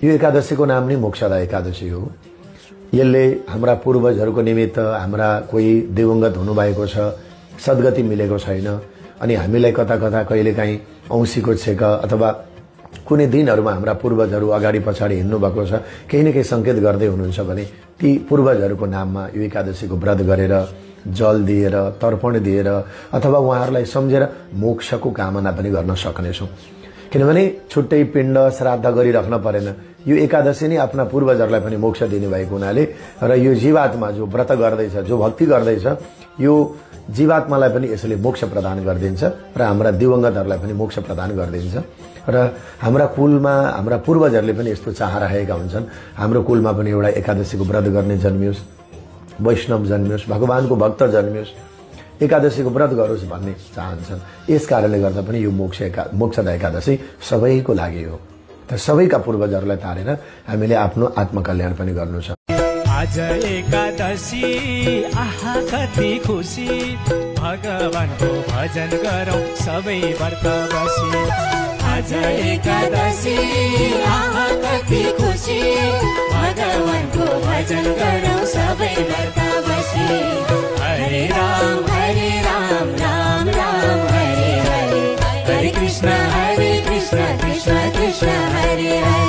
यो एकादशीको नाम नै मोक्षदा एकादशी हो। यसले हाम्रा पूर्वजहरूको निमित्त हाम्रा कोही दिवंगत हुनुभएको छ, सद्गति मिलेको छैन, अनि हामीलाई कता कता कहिलेकाहीँ औँसीको छेक अथवा कुनै दिनहरूमा हाम्रा पूर्वजहरू अगाडि पछाडि हिँड्नु भएको छ, केही न केही संकेत गर्दै हुनुहुन्छ भने ती पूर्वजहरूको नाममा यो एकादशीको व्रत गरेर जल दिएर तर्पण दिएर अथवा उहाँहरूलाई सम्झेर मोक्षको कामना पनि गर्न सक्नेछौँ। किनभने छुट्टै पिण्ड श्राद्ध गरिराख्न परेन। यो एकादशी नै आफ्ना पूर्वजहरूलाई पनि मोक्ष दिने भएको हुनाले र यो जीवात्मा जो व्रत गर्दैछ, जो भक्ति गर्दैछ, यो जीवात्मालाई पनि यसले मोक्ष प्रदान गरिदिन्छ र हाम्रा दिवंगतहरूलाई पनि मोक्ष प्रदान गरिदिन्छ। र हाम्रा कुलमा हाम्रा पूर्वजहरूले पनि यस्तो चाह राखेका हुन्छन्, हाम्रो कुलमा पनि एउटा एकादशीको व्रत गर्ने जन्मियोस्, वैष्णव जन्मियोस्, भगवानको भक्त जन्मियोस्, एकादशीको व्रत गरोस् भन्ने चाहन्छन्। यस कारणले गर्दा पनि यो मोक्षदा एकादशी सबैको लागि हो। त सबैका पूर्वजहरूलाई तारेर हामीले आफ्नो आत्मकल्याण पनि गर्नु छ। आज एकादशी आहा कति खुसी, भगवानको भजन गरौँ सबै व्रत बसी। आज एकादशी आहा कति खुसी, भगवानको भजन गरौँ सबै व्रत बसी। हरे राम राम राम हरे हरे, हरे कृष्ण कृष्ण कृष्ण हरे हरे।